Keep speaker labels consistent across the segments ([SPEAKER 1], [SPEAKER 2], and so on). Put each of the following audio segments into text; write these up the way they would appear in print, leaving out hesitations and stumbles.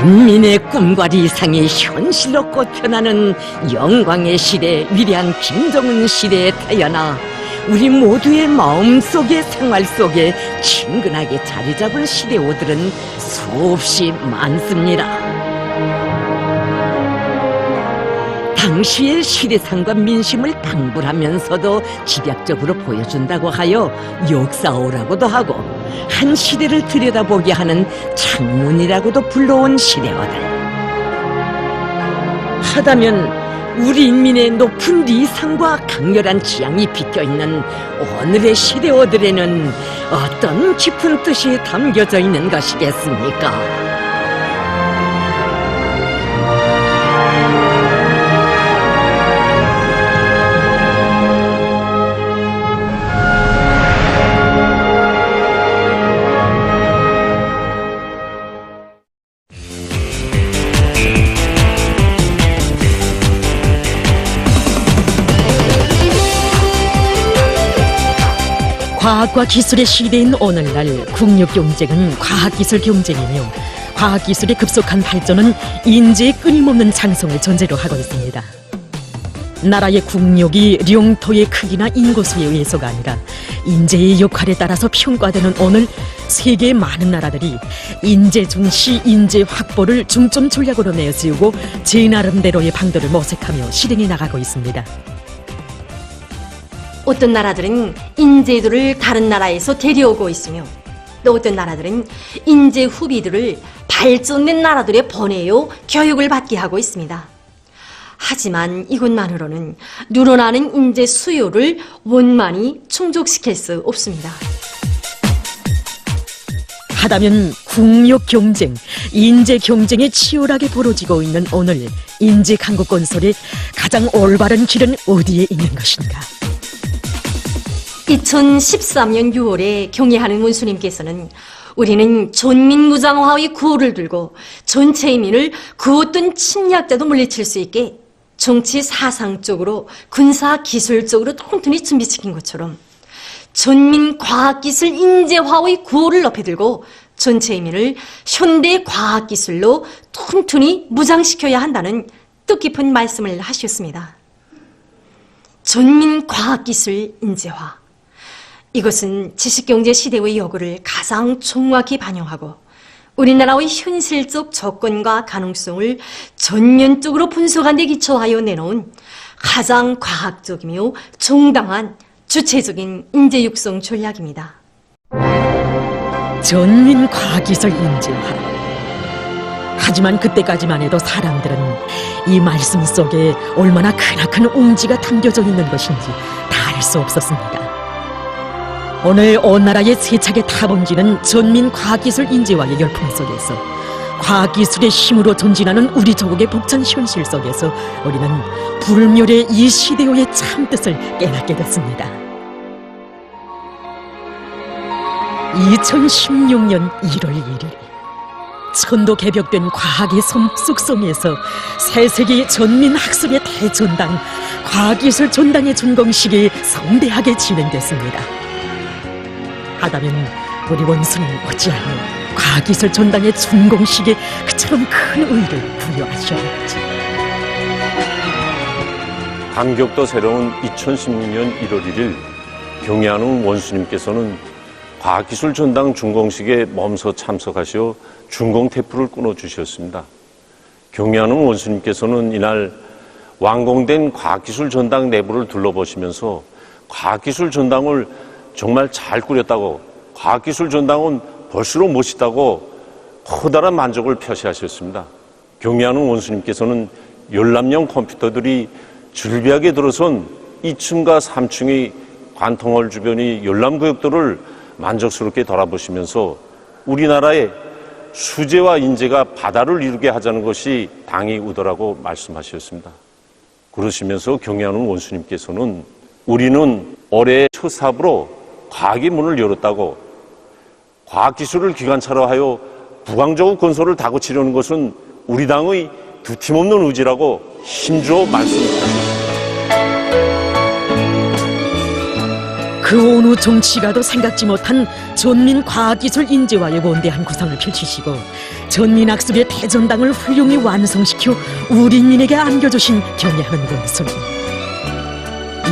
[SPEAKER 1] 인민의 꿈과 이상이 현실로 꽃펴나는 영광의 시대, 위대한 김정은 시대에 태어나 우리 모두의 마음속의 생활 속에 친근하게 자리 잡은 시대오들은 수없이 많습니다. 당시의 시대상과 민심을 방불하면서도 집약적으로 보여준다고 하여 역사오라고도 하고 한 시대를 들여다보게 하는 창문이라고도 불러온 시대어들. 하다면 우리 인민의 높은 리상과 강렬한 지향이 비껴있는 오늘의 시대어들에는 어떤 깊은 뜻이 담겨져 있는 것이겠습니까? 과학과 기술의 시대인 오늘날 국력 경쟁은 과학기술 경쟁이며 과학기술의 급속한 발전은 인재의 끊임없는 장성을 전제로 하고 있습니다. 나라의 국력이 영토의 크기나 인구수에 의해서가 아니라 인재의 역할에 따라서 평가되는 오늘 세계의 많은 나라들이 인재 중시, 인재 확보를 중점 전략으로 내세우고 제 나름대로의 방도를 모색하며 실행해 나가고 있습니다.
[SPEAKER 2] 어떤 나라들은 인재들을 다른 나라에서 데려오고 있으며 또 어떤 나라들은 인재 후비들을 발전된 나라들에 보내어 교육을 받게 하고 있습니다. 하지만 이것만으로는 늘어나는 인재 수요를 원만히 충족시킬 수 없습니다.
[SPEAKER 1] 하다면 국력 경쟁, 인재 경쟁이 치열하게 벌어지고 있는 오늘 인재 강국 건설의 가장 올바른 길은 어디에 있는 것인가?
[SPEAKER 2] 2013년 6월에 경애하는 원수님께서는 우리는 전민무장화의 구호를 들고 전체 인민을 그 어떤 침략자도 물리칠 수 있게 정치 사상적으로 군사 기술적으로 튼튼히 준비시킨 것처럼 전민과학기술 인재화의 구호를 높이 들고 전체 인민을 현대 과학기술로 튼튼히 무장시켜야 한다는 뜻깊은 말씀을 하셨습니다. 전민과학기술 인재화, 이것은 지식경제 시대의 요구를 가장 정확히 반영하고 우리나라의 현실적 조건과 가능성을 전면적으로 분석한 데 기초하여 내놓은 가장 과학적이며 정당한 주체적인 인재 육성 전략입니다.
[SPEAKER 1] 전민과학기술 인재화. 하지만 그때까지만 해도 사람들은 이 말씀 속에 얼마나 크나큰 웅지가 담겨져 있는 것인지 다 알 수 없었습니다. 오늘 온 나라에 세차게 타번지는 전민과학기술 인재화의 열풍 속에서 과학기술의 힘으로 전진하는 우리 조국의 벅찬 현실 속에서 우리는 불멸의 이 시대의 참뜻을 깨닫게 됐습니다. 2016년 1월 1일 천도 개벽된 과학의 속성에서 새세기 전민학습의 대전당 과학기술 전당의 준공식이 성대하게 진행됐습니다. 하다면 우리 원수는 어찌하여 과학기술 전당의 준공식에 그처럼 큰 의의를 부여하셨는지.
[SPEAKER 3] 감격도 새로운 2016년 1월 1일 경애하는 원수님께서는 과학기술 전당 준공식에 몸소 참석하시어 준공 태프를 끊어주셨습니다. 경애하는 원수님께서는 이날 완공된 과학기술 전당 내부를 둘러보시면서 과학기술 전당을 정말 잘 꾸렸다고, 과학기술 전당은 볼수록 멋있다고 커다란 만족을 표시하셨습니다. 경애하는 원수님께서는 열람용 컴퓨터들이 줄비하게 들어선 2층과 3층의 관통홀 주변의 열람구역들을 만족스럽게 돌아보시면서 우리나라의 수재와 인재가 바다를 이루게 하자는 것이 당이 우도라고 말씀하셨습니다. 그러시면서 경애하는 원수님께서는 우리는 올해 첫 사업으로 과학의 문을 열었다고, 과학기술을 기관차로 하여 부강조국 건설을 다그치려는 것은 우리 당의 두팀없는 의지라고 힘주어 말씀하셨습니다.
[SPEAKER 1] 그 어느 정치가도 생각지 못한 전민과학기술 인재화의 원대한 구상을 펼치시고 전민학술의 대전당을 훌륭히 완성시켜 우리인민에게 안겨주신 경애하는 원수님.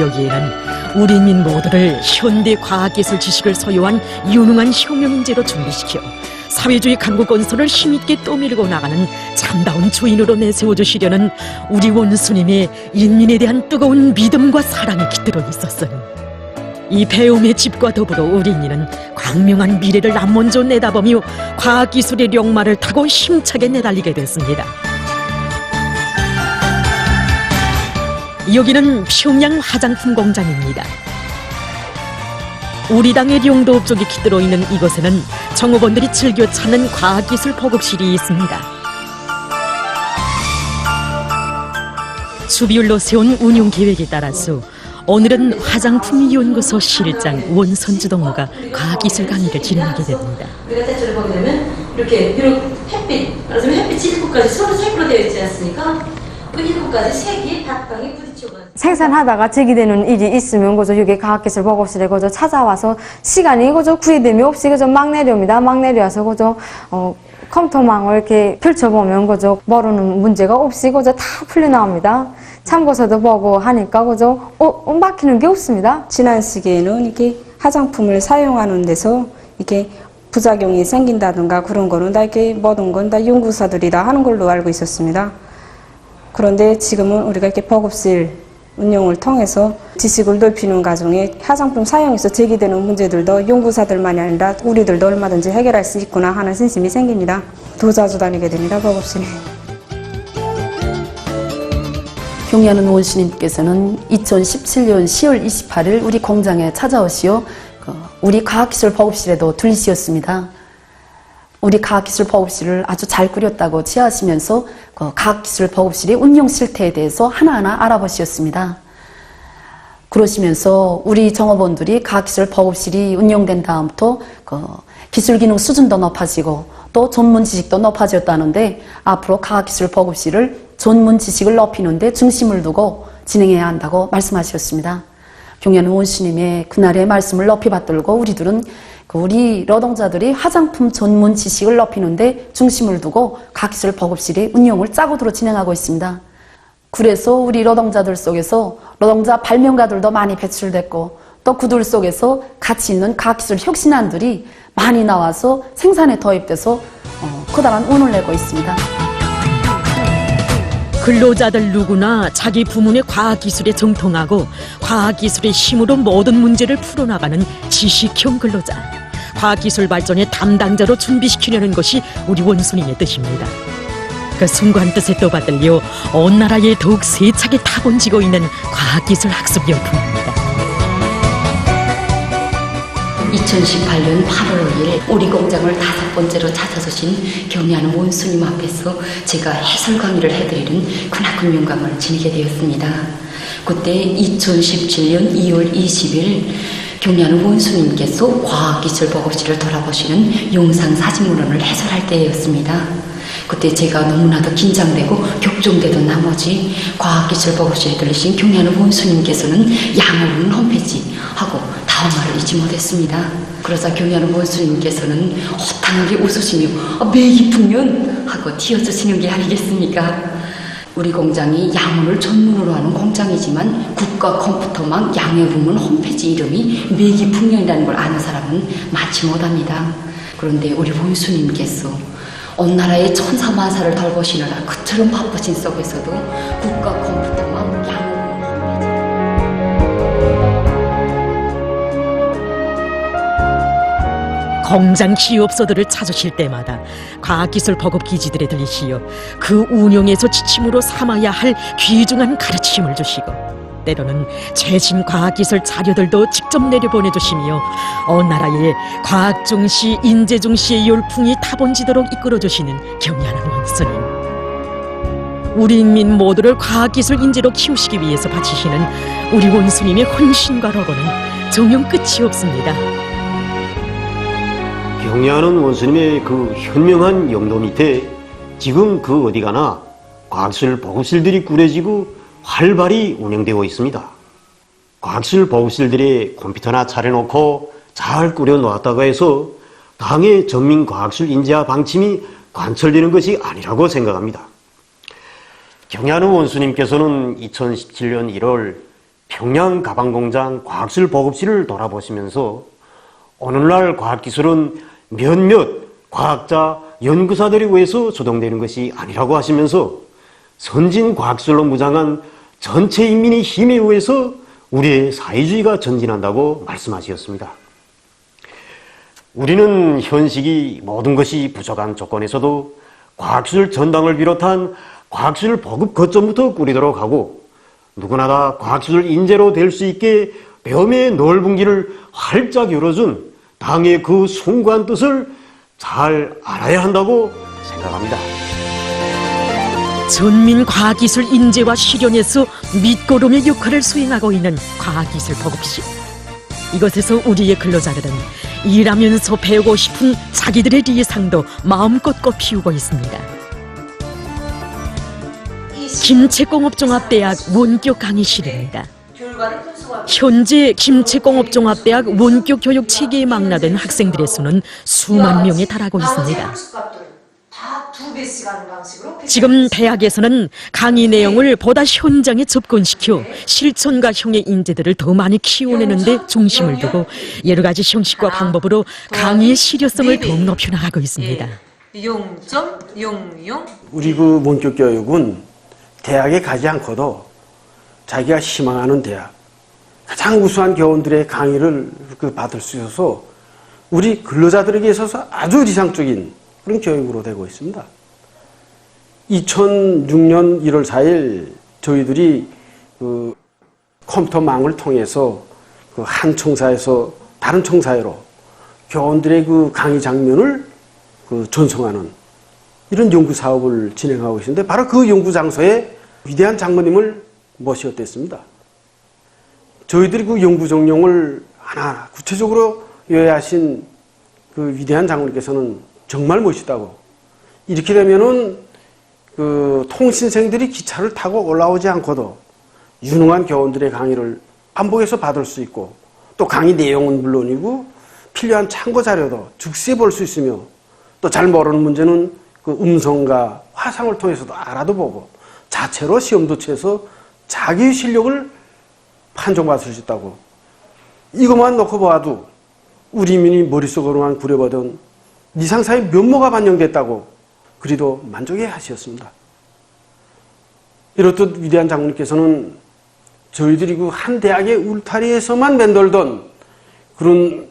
[SPEAKER 1] 여기에는 우리인민 모두를 현대 과학기술 지식을 소유한 유능한 혁명인재로 준비시켜 사회주의 강국 건설을 힘있게 떠밀고 나가는 참다운 주인으로 내세워주시려는 우리 원수님의 인민에 대한 뜨거운 믿음과 사랑이 깃들어 있었어요. 이 배움의 집과 더불어 우리인민은 광명한 미래를 앞먼저 내다보며 과학기술의 령마를 타고 힘차게 내달리게 됐습니다. 여기는 평양 화장품 공장입니다. 우리 당의 령도 업적이 깃들어 있는 이곳에는 정업원들이 즐겨 찾는 과학기술 보급실이 있습니다. 추비율로 세운 운영 계획에 따라서 오늘은 화장품연구소 실장 원선주 동무가 과학기술 강의를 진행하게 됩니다.
[SPEAKER 2] 우리가 대체로 보게 되면 이렇게 햇빛, 그래서 햇빛이 7곳까지 서로 색으로 되어 있지 않습니까? 그 7가지 색이 각각이 부딪혀가
[SPEAKER 4] 생산하다가 제기되는 일이 있으면 그저 여기 과학기술 보급실에 그저 찾아와서 시간이 그저 구애됨이 없이 그저 막 내려옵니다. 막 내려와서 그저 컴퓨터망을 이렇게 펼쳐보면 그저 모르는 문제가 없이 그저 다 풀려 나옵니다. 참고서도 보고 하니까 그저 막히는 게 없습니다.
[SPEAKER 5] 지난 시기에는 이렇게 화장품을 사용하는 데서 이렇게 부작용이 생긴다든가 그런 거는 다 이렇게 모든 건 다 연구사들이 다 하는 걸로 알고 있었습니다. 그런데 지금은 우리가 이렇게 보급실 운영을 통해서 지식을 넓히는 과정에 화장품 사용에서 제기되는 문제들도 연구사들만이 아니라 우리들도 얼마든지 해결할 수 있구나 하는 신심이 생깁니다. 더 자주 다니게 됩니다, 보급실에.
[SPEAKER 6] 경애하는 원수님께서는 2017년 10월 28일 우리 공장에 찾아오시어 우리 과학기술 보급실에도 들리시었습니다. 우리 과학기술 보급실을 아주 잘 꾸렸다고 지하하시면서 과학기술 보급실의 운영 실태에 대해서 하나하나 알아보셨습니다. 그러시면서 우리 정업원들이 과학기술 보급실이 운영된 다음부터 기술기능 수준도 높아지고 또 전문 지식도 높아졌다는데 앞으로 과학기술 보급실을 전문 지식을 높이는 데 중심을 두고 진행해야 한다고 말씀하셨습니다. 경애하는 원수님의 그날의 말씀을 높이 받들고 우리들은 우리 노동자들이 화장품 전문 지식을 높이는 데 중심을 두고 과학기술 보급실의 운영을 짜고들어 진행하고 있습니다. 그래서 우리 노동자들 속에서 노동자 발명가들도 많이 배출됐고 또 그들 속에서 가치 있는 과학기술 혁신안들이 많이 나와서 생산에 도입돼서 커다란 운을 내고 있습니다.
[SPEAKER 1] 근로자들 누구나 자기 부문의 과학기술에 정통하고 과학기술의 힘으로 모든 문제를 풀어나가는 지식형 근로자. 과학기술 발전의 담당자로 준비시키려는 것이 우리 원수님의 뜻입니다. 그 숭고한 뜻에 또 받들려 온 나라에 더욱 세차게 타본지고 있는 과학기술 학습 열풍입니다.
[SPEAKER 7] 2018년 8월 5일 우리 공장을 5번째로 찾아서신 경애하는 원수님 앞에서 제가 해설 강의를 해드리는 크나큰 영광을 지니게 되었습니다. 그때 2017년 2월 20일 경애하는 원수님께서 과학기술 보급실을 돌아보시는 영상사진문헌을 해설할 때였습니다. 그때 제가 너무나도 긴장되고 격정되던 나머지 과학기술 보급실에 들리신 경애하는 원수님께서는 양호는 홈페이지 하고 다음 말을 잊지 못했습니다. 그러자 경애하는 원수님께서는 호탕하게 웃으시며 매기풍년 하고 튀어주시는 게 아니겠습니까? 우리 공장이 양호를 전문으로 하는 공장이지만 국가 컴퓨터망 양해부문 홈페이지 이름이 매기풍년이라는 걸 아는 사람은 많지 못합니다. 그런데 우리 원수님께서 온 나라의 천사만사를 돌보시느라 그처럼 바쁘신 속에서도 국가 컴퓨터망 양해부문 홈페이지
[SPEAKER 1] 공장 기업소들을 찾으실 때마다 과학기술 보급 기지들에 들리시어 그 운영에서 지침으로 삼아야 할 귀중한 가르침을 주시고 때로는 최신 과학기술 자료들도 직접 내려보내주시며 온 나라의 과학 중시, 인재 중시의 열풍이 타본지도록 이끌어주시는 경애하는 원수님. 우리 인민 모두를 과학기술 인재로 키우시기 위해서 바치시는 우리 원수님의 헌신과 로고는 정녕 끝이 없습니다.
[SPEAKER 8] 경애하는 원수님의 그 현명한 영도 밑에 지금 그 어디 가나 과학기술 보급실들이 꾸려지고 활발히 운영되고 있습니다. 과학기술 보급실들이 컴퓨터나 차려놓고 잘 꾸려놓았다고 해서 당의 전민 과학기술 인재화 방침이 관철되는 것이 아니라고 생각합니다. 경야는 원수님께서는 2017년 1월 평양 가방공장 과학실 보급실을 돌아보시면서 오늘날 과학기술은 몇몇 과학자, 연구사들에 의해서 조성되는 것이 아니라고 하시면서 선진 과학술로 무장한 전체 인민의 힘에 의해서 우리의 사회주의가 전진한다고 말씀하셨습니다. 우리는 현 시기 모든 것이 부족한 조건에서도 과학기술 전당을 비롯한 과학기술 보급 거점부터 꾸리도록 하고 누구나 다 과학기술 인재로 될 수 있게 배움의 넓은 길을 활짝 열어준 당의 그 숭고한 뜻을 잘 알아야 한다고 생각합니다.
[SPEAKER 1] 전민 과학기술 인재와 실현에서 밑거름의 역할을 수행하고 있는 과학기술 보급실. 이곳에서 우리의 근로자들은 일하면서 배우고 싶은 자기들의 리상도 마음껏 꽃피우고 있습니다. 김책공업종합대학 원격 강의실입니다. 현재 김책공업종합대학 원격 교육 체계에 망라된 학생들의 수는 수만 명에 달하고 있습니다. 지금 대학에서는 강의 내용을 보다 현장에 접근시켜 실천가형의 인재들을 더 많이 키워내는 데 중심을 두고 여러 가지 형식과 방법으로 강의의 실효성을 더욱 높여나가고 있습니다.
[SPEAKER 9] 우리 그 원격 교육은 대학에 가지 않고도 자기가 희망하는 대학, 가장 우수한 교원들의 강의를 받을 수 있어서 우리 근로자들에게 있어서 아주理想적인 그런 교육으로 되고 있습니다. 2006년 1월 4일 저희들이 그 컴퓨터망을 통해서 그 한 청사에서 다른 청사회로 교원들의 그 강의 장면을 그 전송하는 이런 연구 사업을 진행하고 있는데 바로 그 연구 장소에 위대한 장모님을 모셨댔습니다. 저희들이 그 연구 정령을 하나하나 구체적으로 요약하신 그 위대한 장모님께서는 정말 멋있다고. 이렇게 되면은 그 통신생들이 기차를 타고 올라오지 않고도 유능한 교원들의 강의를 반복해서 받을 수 있고 또 강의 내용은 물론이고 필요한 참고 자료도 즉시 볼 수 있으며 또 잘 모르는 문제는 그 음성과 화상을 통해서도 알아도 보고 자체로 시험도 쳐서 자기 실력을 판정받을 수 있다고. 이것만 놓고 봐도 우리 민이 머릿속으로만 그려보던 이상사의 면모가 반영됐다고 그리도 만족해 하셨습니다. 이렇듯 위대한 장모님께서는 저희들이 그 한 대학의 울타리에서만 맴돌던 그런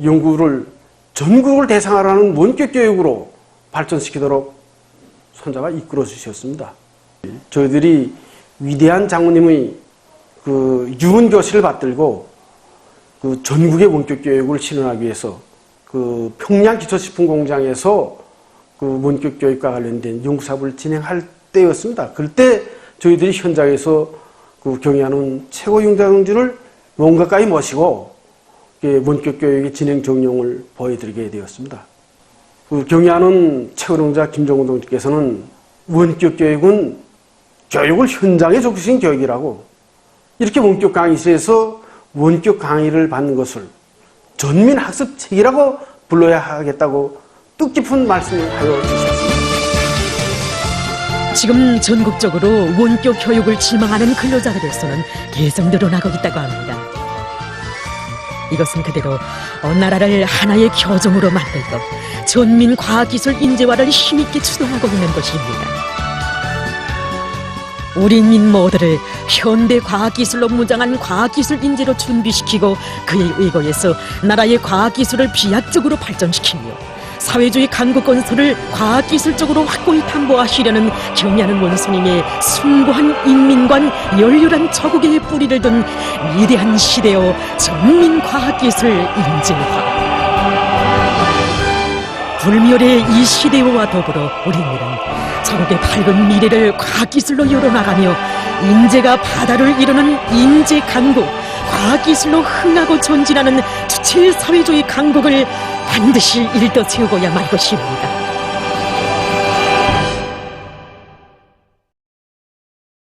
[SPEAKER 9] 연구를 전국을 대상으로 하는 원격 교육으로 발전시키도록 손잡아 이끌어 주셨습니다. 저희들이 위대한 장모님의 그 유문교실을 받들고 그 전국의 원격 교육을 실현하기 위해서 그 평양 기초식품공장에서 그 원격 교육과 관련된 연구사업을 진행할 때였습니다. 그때 저희들이 현장에서 그 경의하는 최고 영장진을 몸 가까이 모시고 원격 교육의 진행 정령을 보여드리게 되었습니다. 그 경의하는 최고령자 김정은 동지께서는 원격 교육은 교육을 현장에 적으신 교육이라고 이렇게 원격 강의실에서 원격 강의를 받는 것을 전민학습책이라고 불러야 하겠다고 뜻깊은 말씀을 하여 주셨습니다.
[SPEAKER 1] 지금 전국적으로 원격 교육을 지망하는 근로자들의 수는 계속 늘어나고 있다고 합니다. 이것은 그대로 나라를 하나의 교정으로 만들 것, 전민 과학기술 인재화를 힘있게 추동하고 있는 것입니다. 우리 민 모두를 현대 과학기술로 무장한 과학기술 인재로 준비시키고 그에 의거해서 나라의 과학기술을 비약적으로 발전시키며 사회주의 강국 건설을 과학기술적으로 확고히 담보하시려는 경의하는 원수님의 숭고한 인민관 열렬한 저국의 뿌리를 둔 위대한 시대요 전민 과학기술 인재화. 불멸의 이 시대와 더불어 우리는 저국의 밝은 미래를 과학기술로 열어나가며 인재가 바다를 이루는 인재 강국, 과학기술로 흥하고 전진하는 주체 사회주의 강국을 반드시 일떠 세우고야 말 것입니다.